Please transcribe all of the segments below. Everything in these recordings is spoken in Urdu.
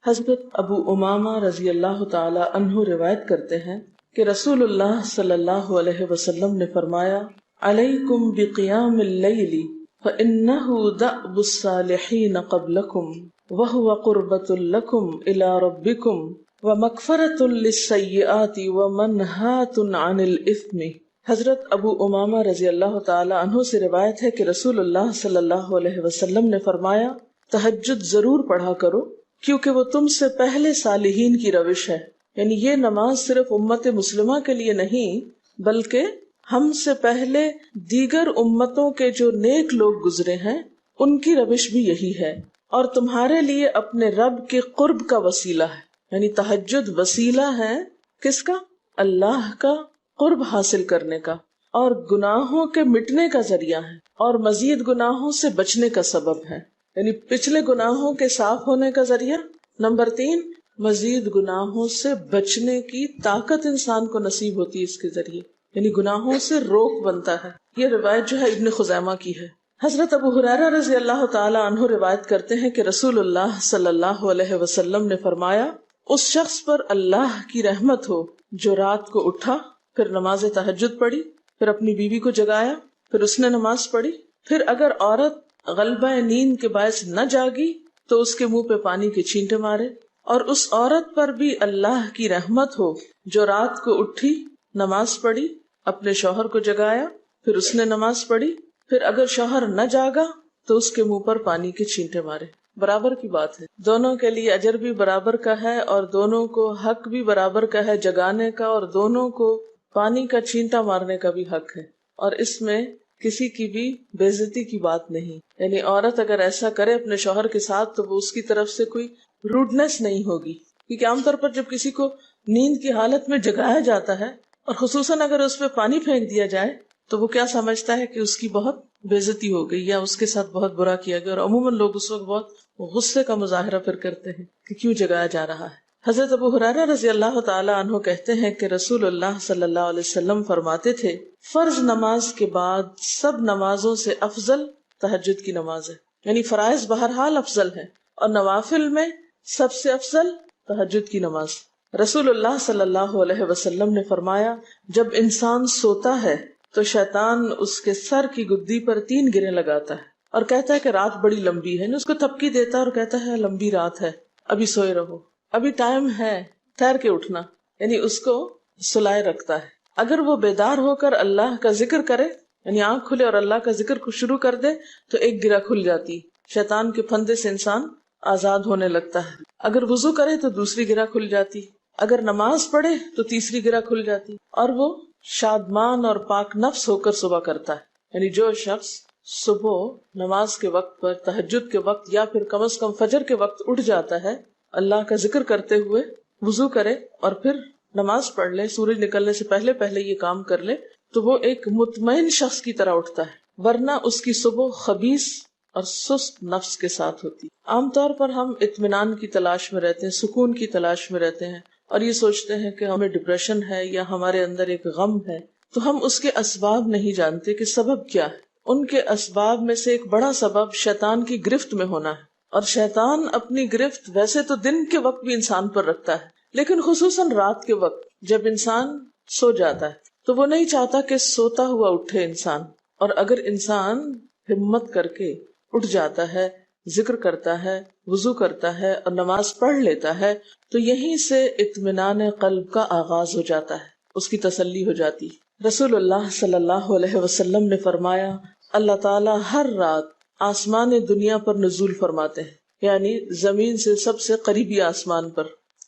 حضرت ابو امامہ رضی اللہ تعالی عنہ روایت کرتے ہیں کہ رسول اللہ صلی اللہ علیہ وسلم نے فرمایا، علیکم بقیام اللیل فإنہ دأب الصالحین قبلکم وہو قربۃ لکم الی ربکم ومغفرۃ للسیئات ومنہاۃ عن الإثم۔ حضرت ابو امامہ رضی اللہ تعالی عنہ سے روایت ہے کہ رسول اللہ صلی اللہ علیہ وسلم نے فرمایا، تہجد ضرور پڑھا کرو کیونکہ وہ تم سے پہلے صالحین کی روش ہے۔ یعنی یہ نماز صرف امت مسلمہ کے لیے نہیں بلکہ ہم سے پہلے دیگر امتوں کے جو نیک لوگ گزرے ہیں ان کی روش بھی یہی ہے، اور تمہارے لیے اپنے رب کے قرب کا وسیلہ ہے۔ یعنی تہجد وسیلہ ہے کس کا؟ اللہ کا قرب حاصل کرنے کا، اور گناہوں کے مٹنے کا ذریعہ ہے، اور مزید گناہوں سے بچنے کا سبب ہے۔ یعنی پچھلے گناہوں کے صاف ہونے کا ذریعہ، نمبر 3 مزید گناہوں سے بچنے کی طاقت انسان کو نصیب ہوتی ہے اس کے ذریعے، یعنی گناہوں سے روک بنتا ہے۔ یہ روایت جو ہے ابن خزیمہ کی ہے۔ حضرت ابو ہریرہ رضی اللہ تعالی عنہ روایت کرتے ہیں کہ رسول اللہ صلی اللہ علیہ وسلم نے فرمایا، اس شخص پر اللہ کی رحمت ہو جو رات کو اٹھا، پھر نماز تہجد پڑھی، پھر اپنی بیوی کو جگایا، پھر اس نے نماز پڑھی، پھر اگر عورت غلبہ نیند کے باعث نہ جاگی تو اس کے منہ پہ پانی کے چھینٹے مارے، اور اس عورت پر بھی اللہ کی رحمت ہو جو رات کو اٹھی، نماز پڑھی، اپنے شوہر کو جگایا، پھر اس نے نماز پڑھی، پھر اگر شوہر نہ جاگا تو اس کے منہ پر پانی کے چھینٹے مارے۔ برابر کی بات ہے، دونوں کے لیے اجر بھی برابر کا ہے، اور دونوں کو حق بھی برابر کا ہے جگانے کا، اور دونوں کو پانی کا چھینٹا مارنے کا بھی حق ہے، اور اس میں کسی کی بھی بے عزتی کی بات نہیں۔ یعنی عورت اگر ایسا کرے اپنے شوہر کے ساتھ تو وہ اس کی طرف سے کوئی روڈنس نہیں ہوگی، کیونکہ عام طور پر جب کسی کو نیند کی حالت میں جگایا جاتا ہے اور خصوصاً اگر اس پہ پانی پھینک دیا جائے تو وہ کیا سمجھتا ہے کہ اس کی بہت بے عزتی ہو گئی یا اس کے ساتھ بہت برا کیا گیا، اور عموماً لوگ اس وقت بہت غصے کا مظاہرہ پھر کرتے ہیں کہ کیوں جگایا جا رہا ہے۔ حضرت ابو ہریرہ رضی اللہ تعالی عنہ کہتے ہیں کہ رسول اللہ صلی اللہ علیہ وسلم فرماتے تھے، فرض نماز کے بعد سب نمازوں سے افضل تہجد کی نماز ہے۔ یعنی فرائض بہرحال افضل ہے، اور نوافل میں سب سے افضل تہجد کی نماز۔ رسول اللہ صلی اللہ علیہ وسلم نے فرمایا، جب انسان سوتا ہے تو شیطان اس کے سر کی گدی پر 3 گریں لگاتا ہے اور کہتا ہے کہ رات بڑی لمبی ہے، اس کو تھپکی دیتا ہے اور کہتا ہے لمبی رات ہے، ابھی سوئے رہو، ابھی ٹائم ہے، ٹھہر کے اٹھنا، یعنی اس کو سلائے رکھتا ہے۔ اگر وہ بیدار ہو کر اللہ کا ذکر کرے، یعنی آنکھ کھلے اور اللہ کا ذکر کو شروع کر دے تو ایک گرہ کھل جاتی، شیطان کے پھندے سے انسان آزاد ہونے لگتا ہے۔ اگر وضو کرے تو دوسری گرہ کھل جاتی، اگر نماز پڑھے تو تیسری گرہ کھل جاتی، اور وہ شادمان اور پاک نفس ہو کر صبح کرتا ہے۔ یعنی جو شخص صبح نماز کے وقت پر، تہجد کے وقت، یا پھر کم از کم فجر کے وقت اٹھ جاتا ہے، اللہ کا ذکر کرتے ہوئے وضو کرے اور پھر نماز پڑھ لے، سورج نکلنے سے پہلے پہلے یہ کام کر لے، تو وہ ایک مطمئن شخص کی طرح اٹھتا ہے، ورنہ اس کی صبح خبیث اور سست نفس کے ساتھ ہوتی۔ عام طور پر ہم اطمینان کی تلاش میں رہتے ہیں، سکون کی تلاش میں رہتے ہیں، اور یہ سوچتے ہیں کہ ہمیں ڈپریشن ہے یا ہمارے اندر ایک غم ہے، تو ہم اس کے اسباب نہیں جانتے کہ سبب کیا ہے۔ ان کے اسباب میں سے ایک بڑا سبب شیطان کی گرفت میں ہونا ہے، اور شیطان اپنی گرفت ویسے تو دن کے وقت بھی انسان پر رکھتا ہے، لیکن خصوصاً رات کے وقت جب انسان سو جاتا ہے تو وہ نہیں چاہتا کہ سوتا ہوا اٹھے انسان، اور اگر انسان ہمت کر کے اٹھ جاتا ہے، ذکر کرتا ہے، وضو کرتا ہے اور نماز پڑھ لیتا ہے تو یہیں سے اطمینان قلب کا آغاز ہو جاتا ہے، اس کی تسلی ہو جاتی۔ رسول اللہ صلی اللہ علیہ وسلم نے فرمایا، اللہ تعالیٰ ہر رات آسمان دنیا پر نزول فرماتے ہیں، یعنی زمین سے سب سے قریبی آسمان پر۔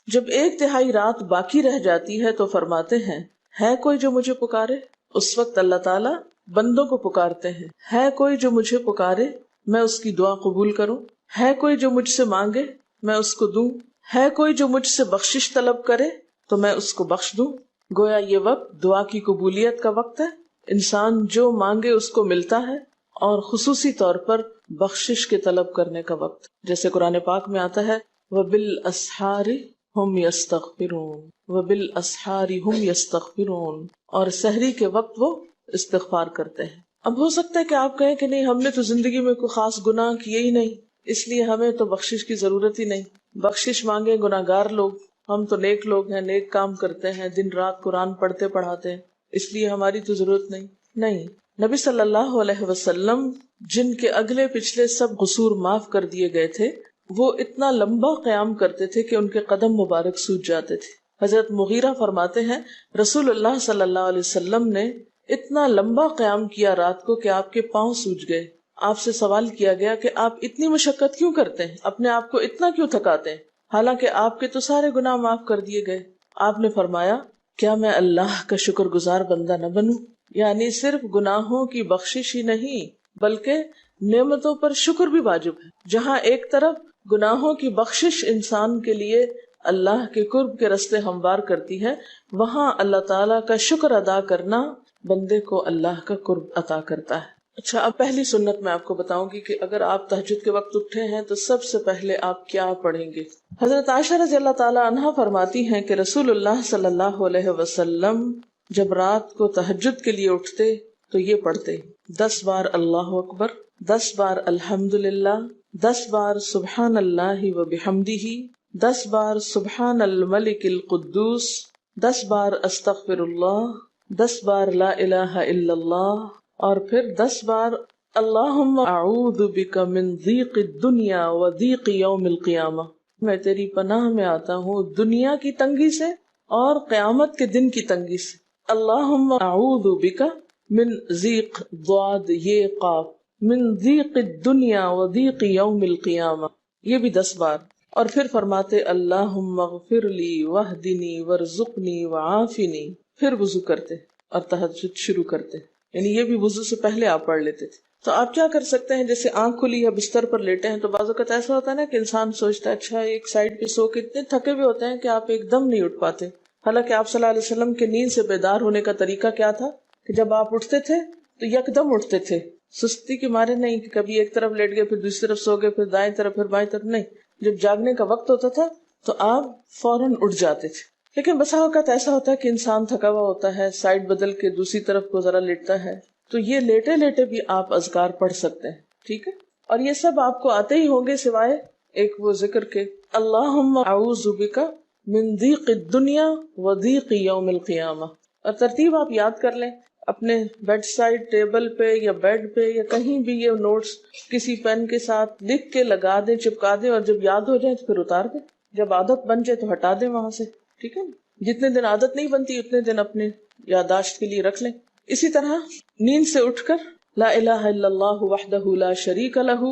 جب 1/3 رات باقی رہ جاتی ہے تو فرماتے ہیں، ہے کوئی جو مجھے پکارے؟ اس وقت اللہ تعالیٰ بندوں کو پکارتے ہیں، ہے کوئی جو مجھے پکارے میں اس کی دعا قبول کروں، ہے کوئی جو مجھ سے مانگے میں اس کو دوں، ہے کوئی جو مجھ سے بخشش طلب کرے تو میں اس کو بخش دوں۔ گویا یہ وقت دعا کی قبولیت کا وقت ہے، انسان جو مانگے اس کو ملتا ہے، اور خصوصی طور پر بخشش کے طلب کرنے کا وقت، جیسے قرآن پاک میں آتا ہے وَبِالْأَسْحَارِ هُمْ يَسْتَغْفِرُونَ وَبِالْأَسْحَارِ هُمْ يَسْتَغْفِرُونَ، اور سحری کے وقت وہ استغفار کرتے ہیں۔ اب ہو سکتا ہے کہ آپ کہیں کہ نہیں، ہم نے تو زندگی میں کوئی خاص گناہ کیے ہی نہیں، اس لیے ہمیں تو بخشش کی ضرورت ہی نہیں. بخشش مانگے گناہگار لوگ، ہم تو نیک لوگ ہیں، نیک کام کرتے ہیں، دن رات قرآن پڑھتے پڑھاتے ہیں، اس لیے ہماری تو ضرورت نہیں. نبی صلی اللہ علیہ وسلم جن کے اگلے پچھلے سب قصور معاف کر دیے گئے تھے، وہ اتنا لمبا قیام کرتے تھے کہ ان کے قدم مبارک سوج جاتے تھے. حضرت مغیرہ فرماتے ہیں رسول اللہ صلی اللہ علیہ وسلم نے اتنا لمبا قیام کیا رات کو کہ آپ کے پاؤں سوج گئے. آپ سے سوال کیا گیا کہ آپ اتنی مشقت کیوں کرتے ہیں، اپنے آپ کو اتنا کیوں تھکاتے ہیں، حالانکہ آپ کے تو سارے گناہ معاف کر دیے گئے. آپ نے فرمایا کیا میں اللہ کا شکر گزار بندہ نہ بنوں؟ یعنی صرف گناہوں کی بخشش ہی نہیں بلکہ نعمتوں پر شکر بھی واجب ہے. جہاں ایک طرف گناہوں کی بخشش انسان کے لیے اللہ کے قرب کے راستے ہموار کرتی ہے، وہاں اللہ تعالیٰ کا شکر ادا کرنا بندے کو اللہ کا قرب عطا کرتا ہے. اچھا، اب پہلی سنت میں آپ کو بتاؤں گی کہ اگر آپ تہجد کے وقت اٹھے ہیں تو سب سے پہلے آپ کیا پڑھیں گے. حضرت عائشہ رضی اللہ تعالیٰ عنہا فرماتی ہیں کہ رسول اللہ صلی اللہ علیہ وسلم جب رات کو تہجد کے لیے اٹھتے تو یہ پڑھتے 10 بار اللہ اکبر، 10 بار الحمدللہ، 10 بار سبحان اللہ و بحمدہ، 10 بار سبحان الملک القدوس، 10 بار استغفر اللہ، 10 بار لا الہ الا اللہ، اور پھر 10 بار اللہم اعوذ بک من ضیق الدنیا و ضیق یوم القیامہ. میں تیری پناہ میں آتا ہوں دنیا کی تنگی سے اور قیامت کے دن کی تنگی سے. اللہم اعوذ بک من ضیق ضاد یہ قاف من ضیق الدنیا و ضیق یوم القیامہ، یہ بھی 10 بار. اور پھر فرماتے اللہم اغفر لی واہدنی وارزقنی وعافنی. پھر وضو کرتے اور تہجد شروع کرتے، یعنی یہ بھی وضو سے پہلے آپ پڑھ لیتے تھے. تو آپ کیا کر سکتے ہیں، جیسے آنکھ کھلی یا بستر پر لیٹے ہیں تو بعض اوقات ایسا ہوتا ہے نا کہ انسان سوچتا ہے اچھا ایک سائڈ پہ سو کے اتنے تھکے ہوئے ہوتے ہیں کہ آپ ایک دم نہیں اٹھ پاتے. حالانکہ آپ صلی اللہ علیہ وسلم کے نیند سے بیدار ہونے کا طریقہ کیا تھا کہ جب آپ اٹھتے تھے تو یکدم اٹھتے تھے، سستی کے مارے نہیں کہ کبھی ایک طرف لیٹ گئے پھر دوسری طرف سو گئے پھر دائیں طرف پھر بائیں طرف، نہیں. جب جاگنے کا وقت ہوتا تھا تو آپ فوراً اٹھ جاتے تھے. لیکن بسا اوقات ایسا ہوتا ہے کہ انسان تھکا ہوا ہوتا ہے، سائڈ بدل کے دوسری طرف کو ذرا لیٹتا ہے، تو یہ لیٹے لیٹے بھی آپ اذکار پڑھ سکتے ہیں. ٹھیک ہے، اور یہ سب آپ کو آتے ہی ہوں گے سوائے ایک وہ ذکر کے اللہم اعوذ بک من ضیق الدنیا و ضیق یوم القیامہ. اور ترتیب آپ یاد کر لیں اپنے بیڈ سائڈ ٹیبل پہ یا بیڈ پہ یا کہیں بھی، یہ نوٹس کسی پین کے ساتھ لکھ کے لگا دیں، چپکا دیں، اور جب یاد ہو جائے تو پھر اتار دیں. جب عادت بن جائے تو ہٹا دیں وہاں سے. ٹھیک ہے، جتنے دن عادت نہیں بنتی اتنے دن اپنے یادداشت کے لیے رکھ لیں. اسی طرح نیند سے اٹھ کر لا الہ الا اللہ وحدہ لا شریک لہ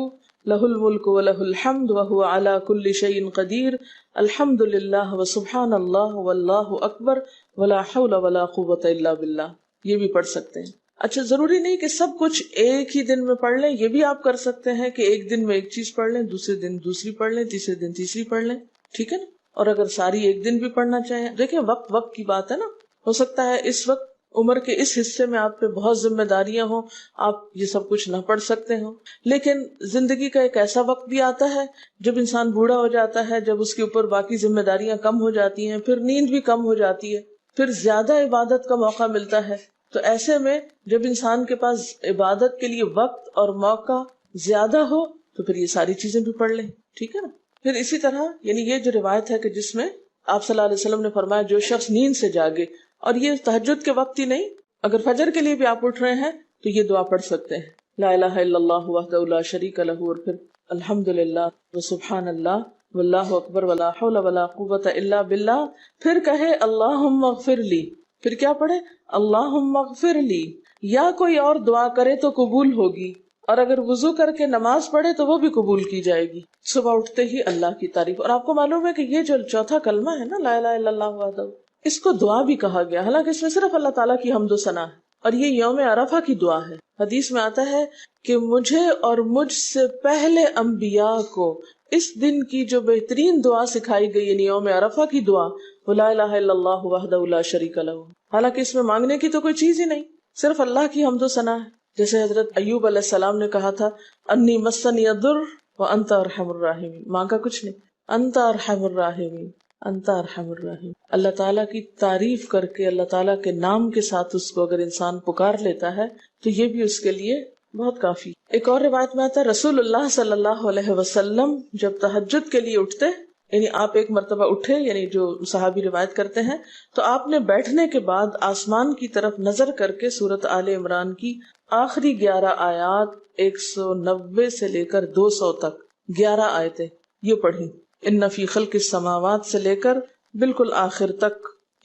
لہ الملک ولہ الحمد وہو علی کل شیء قدیر الحمد للہ وسبحان اللہ واللہ اکبر ولا حول ولا قوۃ الا باللہ. یہ بھی پڑھ سکتے ہیں. اچھا، ضروری نہیں کہ سب کچھ ایک ہی دن میں پڑھ لیں، یہ بھی آپ کر سکتے ہیں کہ ایک دن میں ایک چیز پڑھ لیں، دوسرے دن دوسری پڑھ لیں، تیسرے دن تیسری پڑھ لیں. ٹھیک ہے نا. اور اگر ساری ایک دن بھی پڑھنا چاہیں، دیکھیں وقت کی بات ہے نا. ہو سکتا ہے اس وقت عمر کے اس حصے میں آپ پہ بہت ذمہ داریاں ہوں، آپ یہ سب کچھ نہ پڑھ سکتے ہوں، لیکن زندگی کا ایک ایسا وقت بھی آتا ہے جب انسان بوڑھا ہو جاتا ہے، جب اس کے اوپر باقی ذمہ داریاں کم ہو جاتی ہیں، پھر نیند بھی کم ہو جاتی ہے، پھر زیادہ عبادت کا موقع ملتا ہے. تو ایسے میں جب انسان کے پاس عبادت کے لیے وقت اور موقع زیادہ ہو تو پھر یہ ساری چیزیں بھی پڑھ لیں. ٹھیک ہے نا. پھر اسی طرح یعنی یہ جو روایت ہے کہ جس میں آپ صلی اللہ علیہ وسلم نے فرمایا جو شخص نیند سے جاگے، اور یہ تہجد کے وقت ہی نہیں، اگر فجر کے لیے بھی آپ اٹھ رہے ہیں تو یہ دعا پڑھ سکتے ہیں لا الہ الا اللہ وحدہ لا شریک لہ، اور پھر الحمدللہ وسبحان اللہ واللہ اکبر ولا حول ولا قوۃ الا باللہ. پھر کہے اللہم اغفر لی، پھر کیا پڑھے اللہم اغفر لی. یا کوئی اور دعا کرے تو قبول ہوگی، اور اگر وضو کر کے نماز پڑھے تو وہ بھی قبول کی جائے گی. صبح اٹھتے ہی اللہ کی تعریف. اور آپ کو معلوم ہے کہ یہ جو چوتھا کلمہ ہے نا لا الہ الا اللہ وحدہ، اس کو دعا بھی کہا گیا، حالانکہ اس میں صرف اللہ تعالیٰ کی حمد و ثنا ہے، اور یہ یوم عرفہ کی دعا ہے. حدیث میں آتا ہے کہ مجھے اور مجھ سے پہلے انبیاء کو اس دن کی جو بہترین دعا سکھائی گئی یعنی یوم عرفہ کی دعا وہ لا الہ الا اللہ وحدہ لا شریک لہ. حالانکہ اس میں مانگنے کی تو کوئی چیز ہی نہیں، صرف اللہ کی حمد و ثنا ہے. جیسے حضرت ایوب علیہ السلام نے کہا تھا انی مسنی الضر وانت ارحم الراحمین، مانگا کچھ نہیں، انت ارحم الراحمین انت ارحم الراحمین. اللہ تعالیٰ کی تعریف کر کے اللہ تعالیٰ کے نام کے ساتھ اس کو اگر انسان پکار لیتا ہے تو یہ بھی اس کے لیے بہت کافی. ایک اور روایت میں آتا ہے رسول اللہ صلی اللہ علیہ وسلم جب تہجد کے لیے اٹھتے، یعنی آپ ایک مرتبہ اٹھے، یعنی جو صحابی روایت کرتے ہیں، تو آپ نے بیٹھنے کے بعد آسمان کی طرف نظر کر کے سورۃ آل عمران کی آخری 11 آیات 190 سے لے کر 200 تک 11 آیتیں یہ پڑھی، ان فی خلق السماوات سے لے کر بالکل آخر تک.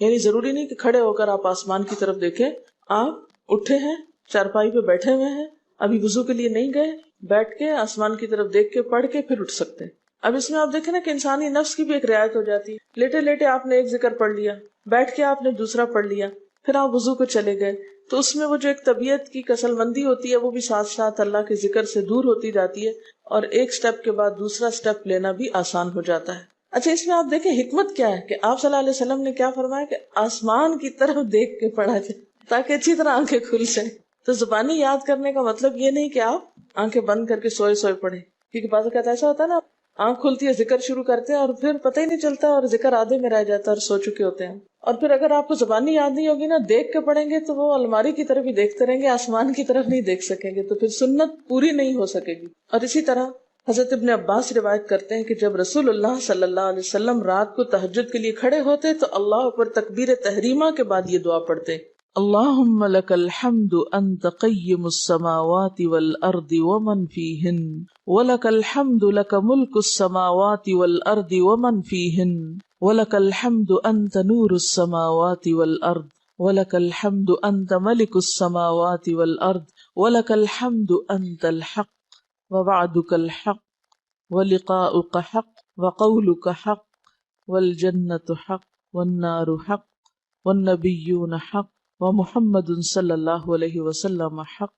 یعنی ضروری نہیں کہ کھڑے ہو کر آپ آسمان کی طرف دیکھیں، آپ اٹھے ہیں، چارپائی پہ بیٹھے ہوئے ہیں، ابھی وضو کے لیے نہیں گئے، بیٹھ کے آسمان کی طرف دیکھ کے پڑھ کے پھر اٹھ سکتے ہیں. اب اس میں آپ دیکھیں نا کہ انسانی نفس کی بھی ایک رعایت ہو جاتی ہے. لیٹے لیٹے آپ نے ایک ذکر پڑھ لیا، بیٹھ کے آپ نے دوسرا پڑھ لیا، پھر آپ وضو کو چلے گئے، تو اس میں وہ جو ایک طبیعت کی کسل مندی ہوتی ہے وہ بھی ساتھ ساتھ اللہ کے ذکر سے دور ہوتی جاتی ہے، اور ایک سٹیپ کے بعد دوسرا سٹیپ لینا بھی آسان ہو جاتا ہے. اچھا، اس میں آپ دیکھیں حکمت کیا ہے کہ آپ صلی اللہ علیہ وسلم نے کیا فرمایا کہ آسمان کی طرف دیکھ کے پڑھا جائے تاکہ اچھی طرح آنکھیں کھل جائیں. تو زبانی یاد کرنے کا مطلب یہ نہیں کہ آپ آنکھیں بند کر کے سوئے سوئے پڑھیں، کیونکہ بعض اوقات ایسا ہوتا ہے نا، آنکھ کھلتی ہے، ذکر شروع کرتے ہیں اور پھر پتہ ہی نہیں چلتا اور ذکر آدھے میں رہ جاتا ہے اور سو چکے ہوتے ہیں. اور پھر اگر آپ کو زبانی یاد نہیں ہوگی نا، دیکھ کے پڑھیں گے تو وہ الماری کی طرف ہی دیکھتے رہیں گے، آسمان کی طرف نہیں دیکھ سکیں گے، تو پھر سنت پوری نہیں ہو سکے گی. اور اسی طرح حضرت ابن عباس روایت کرتے ہیں کہ جب رسول اللہ صلی اللہ علیہ وسلم رات کو تہجد کے لیے کھڑے ہوتے تو اللہ پر تکبیر تحریمہ کے بعد یہ دعا پڑھتے: اللہم لک الحمد انت قیم السماوات والارض ومن فیہن ولک الحمد لک ملک السماوات والارض ومن فیہن ولک الحمد انت نور السماوات والارض ولک الحمد انت ملک السماوات والارض ولک الحمد انت الحق ووعدك الحق ولقاؤك حق وقولك حق والجنة حق والنار حق والنبيون حق ومحمد صلی اللہ علیہ وسلم حق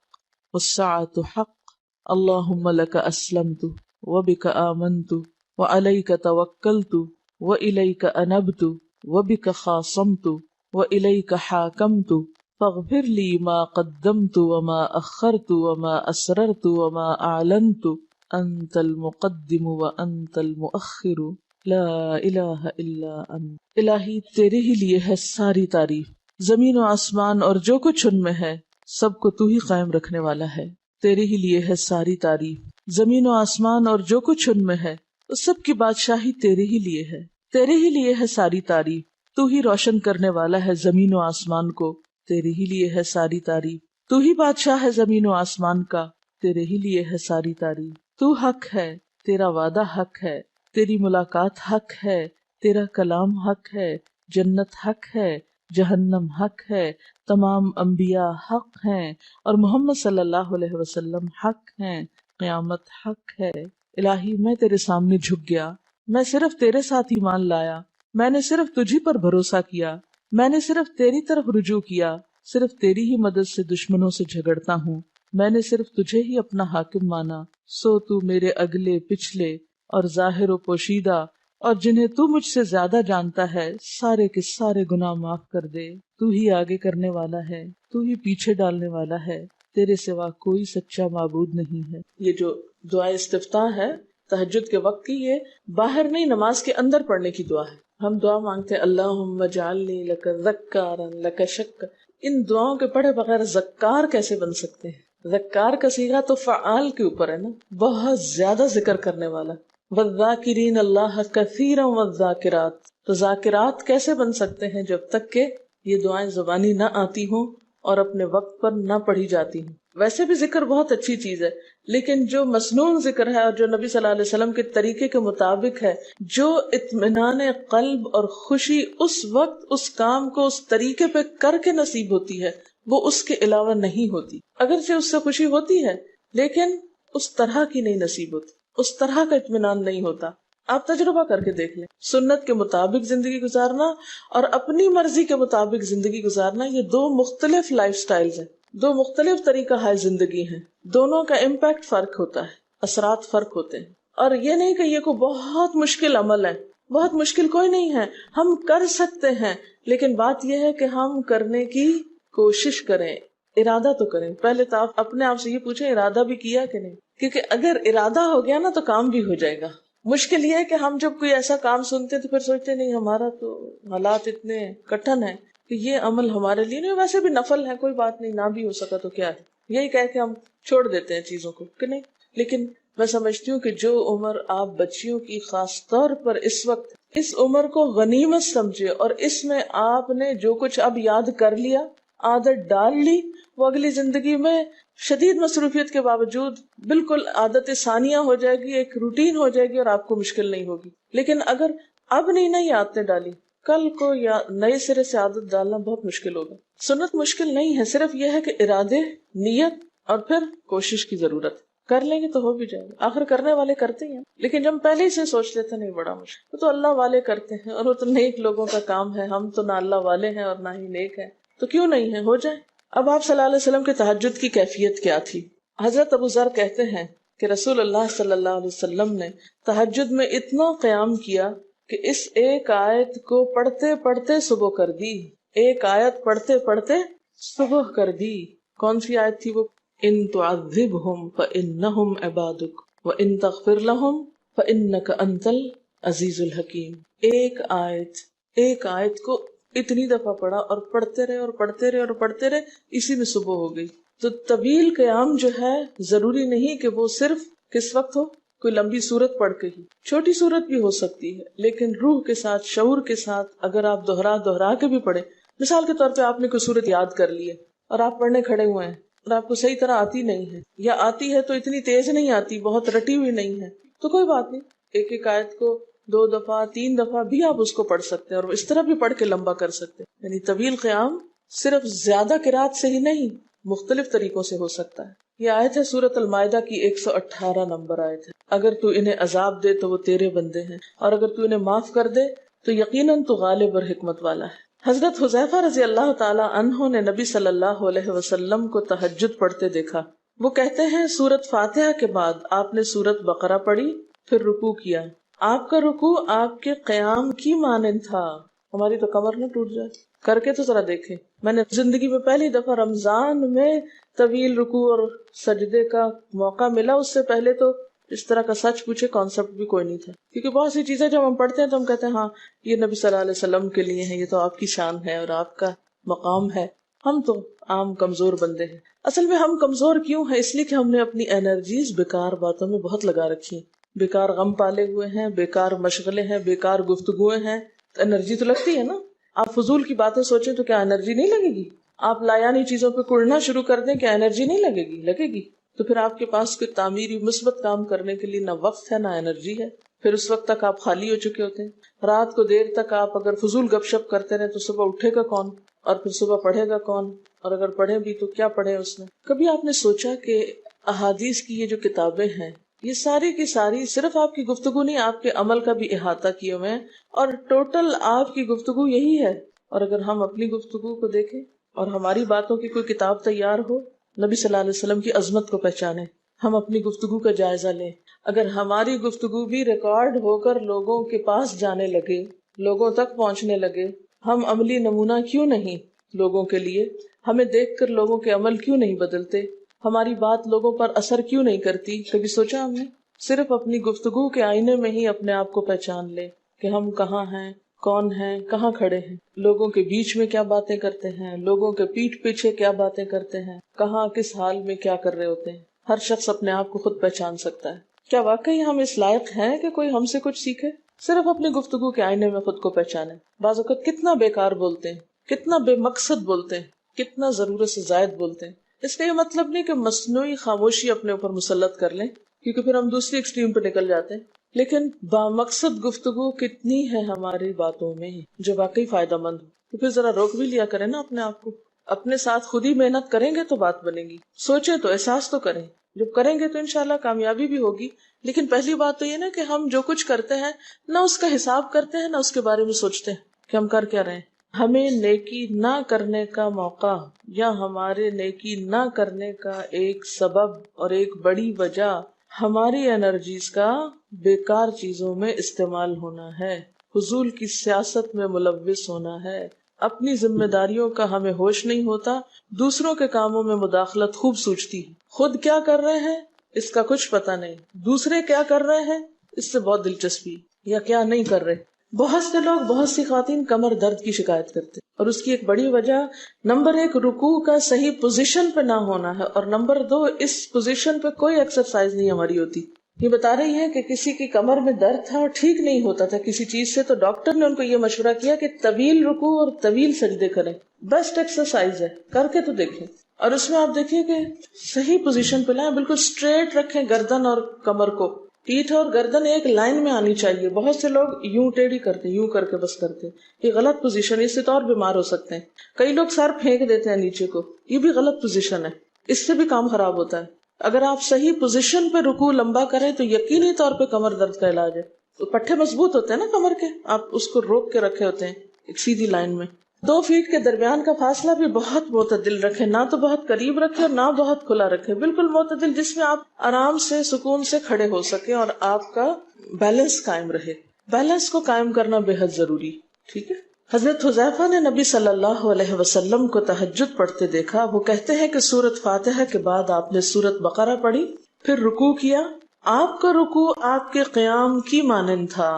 والساعة حق اللهم لك اسلمت وبك آمنت وعليك توكلت وإليك أنبت وبك خاصمت وإليك حاكمت فاغفر لي ما قدمت وما أخرت وما أسررت وما أعلنت أنت المقدم وأنت المؤخر لا الہ الا انت. الہی تیرے ہی لیے ہے ساری تعریف، زمین و آسمان اور جو کچھ ان میں ہے سب کو تو ہی قائم رکھنے والا ہے. تیرے ہی لیے ہے ساری تعریف، زمین و آسمان اور جو کچھ ان میں ہے اس سب کی بادشاہی تیرے ہی لیے ہے. تیرے ہی لیے ہے ساری تعریف، تو ہی روشن کرنے والا ہے زمین و آسمان کو. تیرے ہی لیے ہے ساری تعریف، تو ہی بادشاہ ہے زمین و آسمان کا. تیرے ہی لیے ہے ساری تعریف. تو حق ہے، تیرا وعدہ حق ہے، تیری ملاقات حق ہے، تیرا کلام حق ہے، جنت حق ہے، جہنم حق ہے، تمام انبیاء حق ہیں اور محمد صلی اللہ علیہ وسلم حق ہیں، قیامت حق ہے. الہی میں تیرے سامنے جھک گیا، میں صرف تیرے ساتھ ایمان لایا، میں نے صرف تجھی پر بھروسہ کیا، میں نے صرف تیری طرف رجوع کیا، صرف تیری ہی مدد سے دشمنوں سے جھگڑتا ہوں، میں نے صرف تجھے ہی اپنا حاکم مانا. سو تو میرے اگلے پچھلے اور ظاہر و پوشیدہ اور جنہیں تو مجھ سے زیادہ جانتا ہے سارے کے سارے گناہ معاف کر دے. تو ہی آگے کرنے والا ہے، تو ہی پیچھے ڈالنے والا ہے، تیرے سوا کوئی سچا معبود نہیں ہے. یہ جو دعا استفتاح ہے تہجد کے وقت کی، یہ باہر نہیں نماز کے اندر پڑھنے کی دعا ہے. ہم دعا مانگتے ہیں اللہم اجعلنی لک ذکارا لک شکارا. ان دعاؤں کے پڑھے بغیر ذکار کیسے بن سکتے ہیں؟ ذکار کا صیغہ تو فعال کے اوپر ہے نا، بہت زیادہ ذکر کرنے والا. والذاکرین اللہ کثیرا والذاکرات. تو ذاکرات کیسے بن سکتے ہیں جب تک کہ یہ دعائیں زبانی نہ آتی ہوں اور اپنے وقت پر نہ پڑھی جاتی ہوں. ویسے بھی ذکر بہت اچھی چیز ہے، لیکن جو مسنون ذکر ہے اور جو نبی صلی اللہ علیہ وسلم کے طریقے کے مطابق ہے، جو اطمینان قلب اور خوشی اس وقت اس کام کو اس طریقے پہ کر کے نصیب ہوتی ہے، وہ اس کے علاوہ نہیں ہوتی. اگرچہ اس سے خوشی ہوتی ہے لیکن اس طرح کی نہیں نصیب ہوتی، اس طرح کا اطمینان نہیں ہوتا. آپ تجربہ کر کے دیکھ لیں، سنت کے مطابق زندگی گزارنا اور اپنی مرضی کے مطابق زندگی گزارنا، یہ دو مختلف لائف سٹائلز ہیں، دو مختلف طریقہ ہے زندگی ہیں. دونوں کا امپیکٹ فرق ہوتا ہے، اثرات فرق ہوتے ہیں. اور یہ نہیں کہ یہ کوئی بہت مشکل عمل ہے، بہت مشکل کوئی نہیں ہے، ہم کر سکتے ہیں. لیکن بات یہ ہے کہ ہم کرنے کی کوشش کریں، ارادہ تو کریں. پہلے تو آپ اپنے آپ سے یہ پوچھیں ارادہ بھی کیا کہ نہیں، کیونکہ اگر ارادہ ہو گیا نا تو کام بھی ہو جائے گا. مشکل یہ ہے کہ ہم جب کوئی ایسا کام سنتے تو پھر سوچتے نہیں ہمارا تو حالات اتنے کٹھن ہیں کہ یہ عمل ہمارے لیے نہیں. ویسے بھی نفل ہے، کوئی بات نہیں، نہ بھی ہو سکا تو کیا ہے. یہی کہہ کے ہم چھوڑ دیتے ہیں چیزوں کو کہ نہیں. لیکن میں سمجھتی ہوں کہ جو عمر آپ بچیوں کی خاص طور پر اس وقت اس عمر کو غنیمت سمجھے اور اس میں آپ نے جو کچھ اب یاد کر لیا، عادت ڈال لی، وہ اگلی زندگی میں شدید مصروفیت کے باوجود بالکل عادت ثانیہ ہو جائے گی، ایک روٹین ہو جائے گی اور آپ کو مشکل نہیں ہوگی. لیکن اگر اب نہیں عادتیں ڈالی، کل کو یا نئے سرے سے عادت ڈالنا بہت مشکل ہوگا. سنت مشکل نہیں ہے، صرف یہ ہے کہ ارادے، نیت اور پھر کوشش کی ضرورت. کر لیں گے تو ہو بھی جائے گا، آخر کرنے والے کرتے ہیں. لیکن جب پہلے ہی سے سوچ لیتے نہیں بڑا مشکل، وہ تو اللہ والے کرتے ہیں اور وہ تو نیک لوگوں کا کام ہے، ہم تو نہ اللہ والے ہیں اور نہ ہی نیک ہیں، تو کیوں نہیں ہے، ہو جائے. اب آپ صلی اللہ علیہ وسلم کے تہجد کی کیفیت کیا تھی؟ حضرت ابو ذر کہتے ہیں کہ رسول اللہ صلی اللہ علیہ وسلم نے تہجد میں اتنا قیام کیا کہ اس ایک آیت کو پڑھتے پڑھتے صبح کر دی. ایک آیت پڑھتے پڑھتے صبح کر دی. کون سی آیت تھی وہ؟ ان تعذبہم فانہم عبادک وان تغفر لہم فانک انت العزیز الحکیم. ایک آیت کو اتنی دفعہ پڑھا اور پڑھتے رہے اور پڑھتے رہے اور پڑھتے رہے، اسی میں صبح ہو گئی. تو طویل قیام جو ہے ضروری نہیں کہ وہ صرف کس وقت ہو، کوئی لمبی سورت پڑھ کے ہی، چھوٹی سورت بھی ہو سکتی ہے، لیکن روح کے ساتھ، شعور کے ساتھ اگر آپ دوہرا کے بھی پڑھیں. مثال کے طور پہ آپ نے کوئی سورت یاد کر لی ہے اور آپ پڑھنے کھڑے ہوئے ہیں اور آپ کو صحیح طرح آتی نہیں ہے، یا آتی ہے تو اتنی تیز نہیں آتی، بہت رٹی ہوئی نہیں ہے، تو کوئی بات نہیں، ایک آیت کو 2 دفعہ 3 دفعہ بھی آپ اس کو پڑھ سکتے ہیں اور اس طرح بھی پڑھ کے لمبا کر سکتے ہیں. یعنی طویل قیام صرف زیادہ قرات سے ہی نہیں، مختلف طریقوں سے ہو سکتا ہے. یہ آیت ہے سورۃ المائدہ کی 118 نمبر آیت ہے. اگر تو انہیں عذاب دے تو وہ تیرے بندے ہیں، اور اگر تو انہیں معاف کر دے تو یقیناً تو غالب اور حکمت والا ہے. حضرت حذیفہ رضی اللہ تعالی عنہ نے نبی صلی اللہ علیہ وسلم کو تہجد پڑھتے دیکھا. وہ کہتے ہیں سورۃ فاتحہ کے بعد آپ نے سورۃ بقرہ پڑھی، پھر رکوع کیا. آپ کا رکوع آپ کے قیام کی مانند تھا. ہماری تو کمر نہ ٹوٹ جائے. کر کے تو ذرا دیکھیں. میں نے زندگی میں پہلی دفعہ رمضان میں طویل رکوع اور سجدے کا موقع ملا. اس سے پہلے تو اس طرح کا سچ پوچھے کانسیپٹ بھی کوئی نہیں تھا، کیونکہ بہت سی چیزیں جب ہم پڑھتے ہیں تو ہم کہتے ہیں ہاں یہ نبی صلی اللہ علیہ وسلم کے لیے ہے، یہ تو آپ کی شان ہے اور آپ کا مقام ہے. ہم تو عام کمزور بندے ہیں. اصل میں ہم کمزور کیوں ہیں؟ اس لیے کہ ہم نے اپنی انرجیز بیکار باتوں میں بہت لگا رکھی، بیکار غم پالے ہوئے ہیں، بیکار مشغلے ہیں، بیکار گفتگویں ہیں. انرجی تو لگتی ہے نا. آپ فضول کی باتیں سوچیں تو کیا انرجی نہیں لگے گی؟ آپ لایانی چیزوں پہ کڑنا شروع کر دیں، کیا انرجی نہیں لگے گی؟ لگے گی. تو پھر آپ کے پاس کوئی تعمیری مثبت کام کرنے کے لیے نہ وقت ہے نہ انرجی ہے. پھر اس وقت تک آپ خالی ہو چکے ہوتے ہیں. رات کو دیر تک آپ اگر فضول گپ شپ کرتے رہے تو صبح اٹھے گا کون اور پھر صبح پڑھے گا کون؟ اور اگر پڑھے بھی تو کیا پڑھے اس میں؟ کبھی آپ نے سوچا کہ احادیث کی یہ جو کتابیں ہیں یہ ساری کی ساری صرف آپ کی گفتگو نہیں، آپ کے عمل کا بھی احاطہ کیے ہوئے ہیں، اور ٹوٹل آپ کی گفتگو یہی ہے. اور اگر ہم اپنی گفتگو کو دیکھیں اور ہماری باتوں کی کوئی کتاب تیار ہو، نبی صلی اللہ علیہ وسلم کی عظمت کو پہچانے، ہم اپنی گفتگو کا جائزہ لیں. اگر ہماری گفتگو بھی ریکارڈ ہو کر لوگوں کے پاس جانے لگے، لوگوں تک پہنچنے لگے، ہم عملی نمونہ کیوں نہیں لوگوں کے لیے؟ ہمیں دیکھ کر لوگوں کے عمل کیوں نہیں بدلتے؟ ہماری بات لوگوں پر اثر کیوں نہیں کرتی؟ کبھی سوچا ہم نے؟ صرف اپنی گفتگو کے آئینے میں ہی اپنے آپ کو پہچان لے کہ ہم کہاں ہیں، کون ہیں، کہاں کھڑے ہیں، لوگوں کے بیچ میں کیا باتیں کرتے ہیں، لوگوں کے پیٹھ پیچھے کیا باتیں کرتے ہیں، کہاں کس حال میں کیا کر رہے ہوتے ہیں. ہر شخص اپنے آپ کو خود پہچان سکتا ہے. کیا واقعی ہم اس لائق ہیں کہ کوئی ہم سے کچھ سیکھے؟ صرف اپنی گفتگو کے آئینے میں خود کو پہچانے. بعض اوقات کتنا بیکار بولتے ہیں، کتنا بے مقصد بولتے ہیں، کتنا ضرورت سے زائد بولتے ہیں. اس کا یہ مطلب نہیں کہ مصنوعی خاموشی اپنے اوپر مسلط کر لیں، کیونکہ پھر ہم دوسری ایکسٹریم پہ نکل جاتے ہیں. لیکن بامقصد گفتگو کتنی ہے ہماری باتوں میں جو واقعی فائدہ مند ہو، تو پھر ذرا روک بھی لیا کریں نا اپنے آپ کو. اپنے ساتھ خود ہی محنت کریں گے تو بات بنے گی. سوچیں تو، احساس تو کریں. جب کریں گے تو انشاءاللہ کامیابی بھی ہوگی. لیکن پہلی بات تو یہ نا کہ ہم جو کچھ کرتے ہیں نہ اس کا حساب کرتے ہیں، نہ اس کے بارے میں سوچتے ہیں کہ ہم کر کیا رہے ہیں. ہمیں نیکی نہ کرنے کا موقع یا ہمارے نیکی نہ کرنے کا ایک سبب اور ایک بڑی وجہ ہماری انرجیز کا بیکار چیزوں میں استعمال ہونا ہے، فضول کی سیاست میں ملوث ہونا ہے. اپنی ذمہ داریوں کا ہمیں ہوش نہیں ہوتا، دوسروں کے کاموں میں مداخلت خوب سوچتی ہے. خود کیا کر رہے ہیں اس کا کچھ پتہ نہیں، دوسرے کیا کر رہے ہیں اس سے بہت دلچسپی، یا کیا نہیں کر رہے بہت سے لوگ، بہت سی خواتین کمر درد کی شکایت کرتے ہیں، اور اس کی ایک بڑی وجہ نمبر 1 رکوع کا صحیح پوزیشن پہ نہ ہونا ہے، اور نمبر 2 اس پوزیشن پہ کوئی ایکسرسائز نہیں ہماری ہوتی. یہ بتا رہی ہے کہ کسی کی کمر میں درد تھا اور ٹھیک نہیں ہوتا تھا کسی چیز سے، تو ڈاکٹر نے ان کو یہ مشورہ کیا کہ طویل رکوع اور طویل سجدے کریں، بیسٹ ایکسرسائز ہے، کر کے تو دیکھیں. اور اس میں آپ دیکھیں کہ صحیح پوزیشن پہ لائیں، بالکل اسٹریٹ رکھیں گردن اور کمر کو، پیٹھ اور گردن ایک لائن میں آنی چاہیے. بہت سے لوگ یوں ٹیڑھی کرتے ہیں، یوں کر کے بس کرتے ہیں، یہ غلط پوزیشن ہے، اس سے تو اور بیمار ہو سکتے ہیں. کئی لوگ سر پھینک دیتے ہیں نیچے کو، یہ بھی غلط پوزیشن ہے، اس سے بھی کام خراب ہوتا ہے. اگر آپ صحیح پوزیشن پہ رکوع لمبا کریں تو یقینی طور پہ کمر درد کا علاج ہے. تو پٹھے مضبوط ہوتے ہیں نا کمر کے، آپ اس کو روک کے رکھے ہوتے ہیں ایک سیدھی لائن میں. 2 فیٹ کے درمیان کا فاصلہ بھی بہت معتدل رکھیں، نہ تو بہت قریب رکھیں اور نہ بہت کھلا رکھیں، بالکل معتدل، جس میں آپ آرام سے سکون سے کھڑے ہو سکیں اور آپ کا بیلنس قائم رہے. بیلنس کو قائم کرنا بے حد ضروری. ٹھیک ہے. حضرت حذیفہ نے نبی صلی اللہ علیہ وسلم کو تہجد پڑھتے دیکھا. وہ کہتے ہیں کہ سورۃ فاتحہ کے بعد آپ نے سورۃ بقرہ پڑھی، پھر رکوع کیا. آپ کا رکوع آپ کے قیام کی مانند تھا،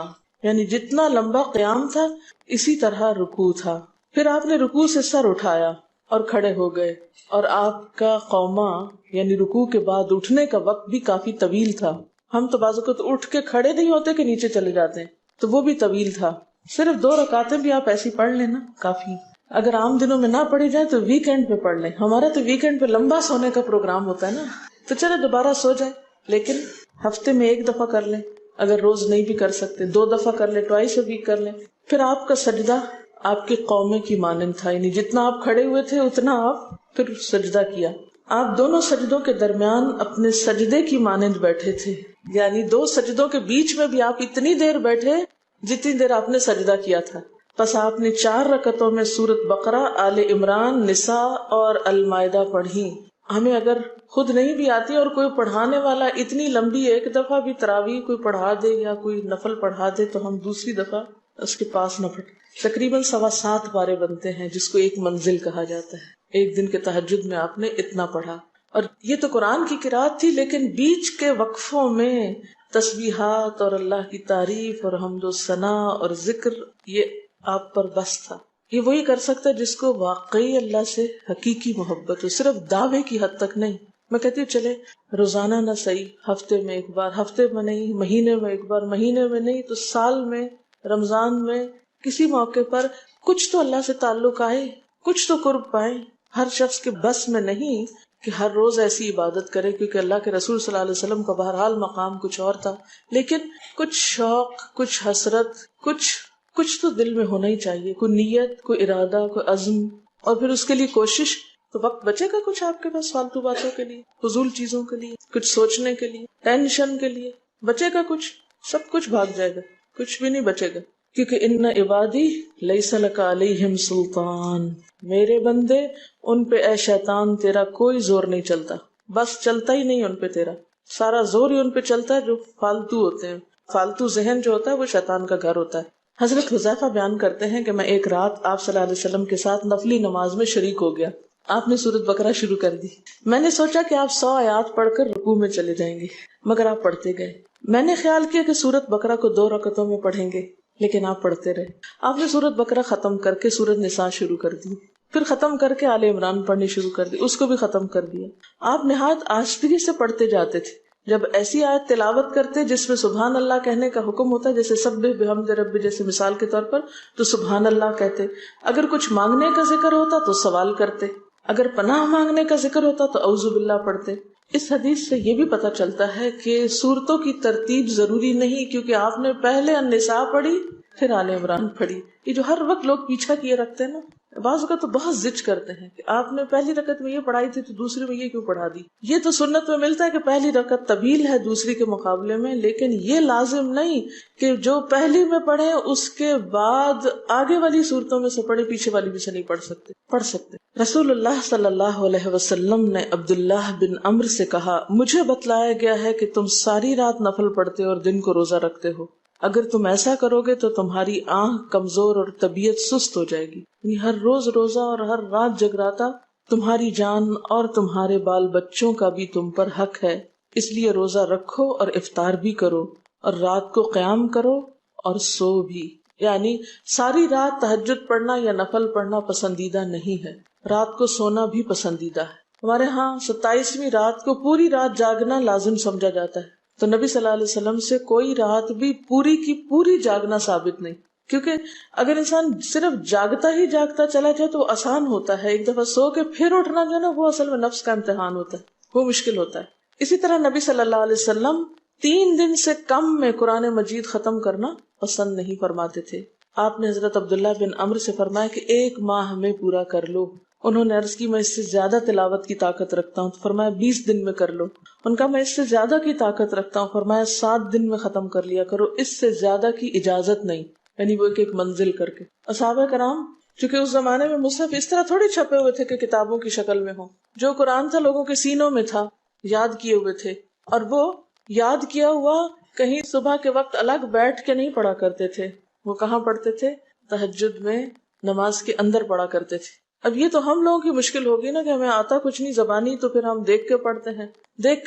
یعنی جتنا لمبا قیام تھا اسی طرح رکوع تھا. پھر آپ نے رکوع سے سر اٹھایا اور کھڑے ہو گئے، اور آپ کا قوما یعنی رکوع کے بعد اٹھنے کا وقت بھی کافی طویل تھا. ہم تو بعض اوقات اٹھ کے کھڑے نہیں ہوتے کہ نیچے چلے جاتے ہیں، تو وہ بھی طویل تھا. صرف 2 رکعتیں بھی آپ ایسی پڑھ لینا کافی. اگر عام دنوں میں نہ پڑھی جائے تو ویکینڈ پہ پڑھ لیں. ہمارا تو ویکینڈ پہ لمبا سونے کا پروگرام ہوتا ہے نا، تو چلے دوبارہ سو جائیں، لیکن ہفتے میں 1 دفعہ کر لیں. اگر روز نہیں بھی کر سکتے 2 دفعہ کر لیں، ٹوائس اے ویک کر لیں. پھر آپ کا سجدہ آپ کے قومے کی مانند تھا، یعنی جتنا آپ کھڑے ہوئے تھے اتنا آپ پھر سجدہ کیا. آپ دونوں سجدوں کے درمیان اپنے سجدے کی مانند بیٹھے تھے، یعنی 2 سجدوں کے بیچ میں بھی آپ اتنی دیر بیٹھے جتنی دیر آپ نے سجدہ کیا تھا. پس آپ نے 4 رکعتوں میں سورۃ بقرہ، آل عمران، نساء اور المائدہ پڑھی. ہمیں اگر خود نہیں بھی آتی اور کوئی پڑھانے والا اتنی لمبی ایک دفعہ بھی تراویح کوئی پڑھا دے یا کوئی نفل پڑھا دے تو ہم دوسری دفعہ اس کے پاس نہ پڑھیں. تقریباً 7.25 پارے بنتے ہیں، جس کو ایک منزل کہا جاتا ہے. ایک دن کے تہجد میں آپ نے اتنا پڑھا. اور یہ تو قرآن کی قرات تھی، لیکن بیچ کے وقفوں میں تسبیحات اور اللہ کی تعریف اور حمد و ثنا اور ذکر، یہ آپ پر بس تھا. یہ وہی کر سکتا ہے جس کو واقعی اللہ سے حقیقی محبت ہو، صرف دعوے کی حد تک نہیں. میں کہتی ہوں چلے روزانہ نہ صحیح، ہفتے میں 1 بار، ہفتے میں نہیں، مہینے میں 1 بار، مہینے میں نہیں تو سال میں، رمضان میں، کسی موقع پر کچھ تو اللہ سے تعلق آئے، کچھ تو قرب پائیں. ہر شخص کے بس میں نہیں کہ ہر روز ایسی عبادت کرے، کیونکہ اللہ کے رسول صلی اللہ علیہ وسلم کا بہرحال مقام کچھ اور تھا. لیکن کچھ شوق، کچھ حسرت، کچھ تو دل میں ہونا ہی چاہیے، کوئی نیت، کوئی ارادہ، کوئی عزم، اور پھر اس کے لیے کوشش. تو وقت بچے گا کچھ آپ کے پاس فالتو باتوں کے لیے، فضول چیزوں کے لیے، کچھ سوچنے کے لیے، ٹینشن کے لیے بچے گا کچھ؟ سب کچھ بھاگ جائے گا، کچھ بھی نہیں بچے گا. کیونکہ ان عبادی لیس لک علیہم سلطان، میرے بندے ان پہ اے شیطان تیرا کوئی زور نہیں چلتا. بس چلتا ہی نہیں ان پہ، تیرا سارا زور ہی ان پہ چلتا ہے جو فالتو ہوتے ہیں. فالتو ذہن جو ہوتا ہے وہ شیطان کا گھر ہوتا ہے. حضرت حذیفہ بیان کرتے ہیں کہ میں ایک رات آپ صلی اللہ علیہ وسلم کے ساتھ نفلی نماز میں شریک ہو گیا. آپ نے سورۃ بقرہ شروع کر دی. میں نے سوچا کہ آپ 100 آیات پڑھ کر رکوع میں چلے جائیں گے، مگر آپ پڑھتے گئے. میں نے خیال کیا کہ سورۃ بقرہ کو 2 رکعتوں میں پڑھیں گے، لیکن آپ پڑھتے رہے. آپ نے سورۃ بقرہ ختم کر کے سورۃ نساء شروع کر دی، پھر ختم کر کے آل عمران پڑھنی شروع کر دی، اس کو بھی ختم کر دیا. آپ نہایت آہستگی سے پڑھتے جاتے تھے. جب ایسی آیت تلاوت کرتے جس میں سبحان اللہ کہنے کا حکم ہوتا ہے، جیسے سبح بحمد ربی جیسے مثال کے طور پر، تو سبحان اللہ کہتے. اگر کچھ مانگنے کا ذکر ہوتا تو سوال کرتے، اگر پناہ مانگنے کا ذکر ہوتا تو اعوذ باللہ پڑھتے. اس حدیث سے یہ بھی پتہ چلتا ہے کہ سورتوں کی ترتیب ضروری نہیں، کیونکہ آپ نے پہلے النساء پڑھی پھر آل عمران پڑھی. یہ جو ہر وقت لوگ پیچھا کیے رکھتے ہیں نا، بعض اوقات تو بہت ضد کرتے ہیں کہ آپ نے پہلی رکعت میں یہ پڑھائی تھی تو دوسری میں یہ کیوں پڑھا دی. یہ تو سنت میں ملتا ہے کہ پہلی رکعت طویل ہے دوسری کے مقابلے میں، لیکن یہ لازم نہیں کہ جو پہلی میں پڑھے اس کے بعد آگے والی صورتوں میں سے پڑھے، پیچھے والی بھی سے نہیں پڑھ سکتے. رسول اللہ صلی اللہ علیہ وسلم نے عبداللہ بن عمرو سے کہا، مجھے بتلایا گیا ہے کہ تم ساری رات نفل پڑھتے اور دن کو روزہ رکھتے ہو. اگر تم ایسا کرو گے تو تمہاری آنکھ کمزور اور طبیعت سست ہو جائے گی. یعنی ہر روز روزہ اور ہر رات جگراتا تمہاری جان اور تمہارے بال بچوں کا بھی تم پر حق ہے. اس لیے روزہ رکھو اور افطار بھی کرو، اور رات کو قیام کرو اور سو بھی. یعنی ساری رات تہجد پڑھنا یا نفل پڑھنا پسندیدہ نہیں ہے، رات کو سونا بھی پسندیدہ ہے۔ ہمارے ہاں 27ویں رات کو پوری رات جاگنا لازم سمجھا جاتا ہے، تو نبی صلی اللہ علیہ وسلم سے کوئی رات بھی پوری کی پوری جاگنا ثابت نہیں، کیونکہ اگر انسان صرف جاگتا ہی جاگتا چلا جائے تو وہ آسان ہوتا ہے، ایک دفعہ سو کے پھر اٹھنا جو ہے نا، وہ اصل میں نفس کا امتحان ہوتا ہے، وہ مشکل ہوتا ہے۔ اسی طرح نبی صلی اللہ علیہ وسلم 3 دن سے کم میں قرآن مجید ختم کرنا پسند نہیں فرماتے تھے۔ آپ نے حضرت عبداللہ بن عمرو سے فرمایا کہ 1 ماہ میں پورا کر لو۔ انہوں نے عرض کی میں اس سے زیادہ تلاوت کی طاقت رکھتا ہوں، تو فرمایا 20 دن میں کر لو۔ ان کا میں اس سے زیادہ کی طاقت رکھتا ہوں، فرمایا 7 دن میں ختم کر لیا کرو، اس سے زیادہ کی اجازت نہیں، یعنی وہ ایک منزل کر کے۔ صحابہ کرام چونکہ اس زمانے میں مصحف اس طرح تھوڑی چھپے ہوئے تھے کہ کتابوں کی شکل میں ہوں، جو قرآن تھا لوگوں کے سینوں میں تھا، یاد کیے ہوئے تھے، اور وہ یاد کیا ہوا کہیں صبح کے وقت الگ بیٹھ کے نہیں پڑھا کرتے تھے، وہ کہاں پڑھتے تھے؟ تہجد میں نماز کے اندر پڑھا کرتے تھے۔ اب یہ تو ہم لوگوں کی مشکل ہوگی نا کہ ہمیں آتا کچھ نہیں زبانی، تو پھر ہم دیکھ کے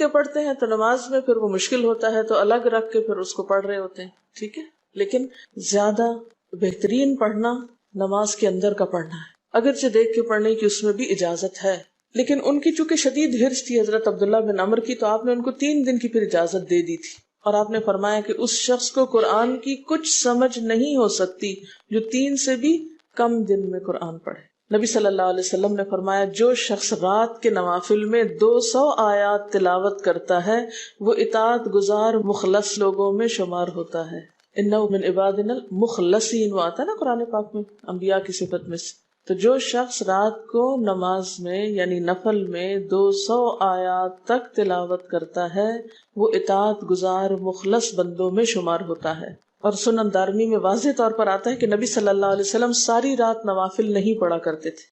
پڑھتے ہیں تو نماز میں پھر وہ مشکل ہوتا ہے، تو الگ رکھ کے پھر اس کو پڑھ رہے ہوتے ہیں، ٹھیک ہے۔ لیکن زیادہ بہترین پڑھنا نماز کے اندر کا پڑھنا ہے، اگرچہ دیکھ کے پڑھنے کی اس میں بھی اجازت ہے، لیکن ان کی چونکہ شدید حرص تھی حضرت عبداللہ بن عمرو کی، تو آپ نے ان کو 3 دن کی پھر اجازت دے دی تھی، اور آپ نے فرمایا کہ اس شخص کو قرآن کی کچھ سمجھ نہیں ہو سکتی جو 3 سے بھی کم دن میں قرآن پڑھے۔ نبی صلی اللہ علیہ وسلم نے فرمایا جو شخص رات کے نوافل میں 200 آیات تلاوت کرتا ہے وہ اطاعت گزار مخلص لوگوں میں شمار ہوتا ہے۔ انہ من عبادنا المخلصین، وہ آتا ہے نا قرآن پاک میں انبیاء کی صفت میں سے۔ تو جو شخص رات کو نماز میں یعنی نفل میں 200 آیات تک تلاوت کرتا ہے وہ اطاعت گزار مخلص بندوں میں شمار ہوتا ہے۔ اور سنن دارمی میں واضح طور پر آتا ہے کہ نبی صلی اللہ علیہ وسلم ساری رات نوافل نہیں پڑھا کرتے تھے،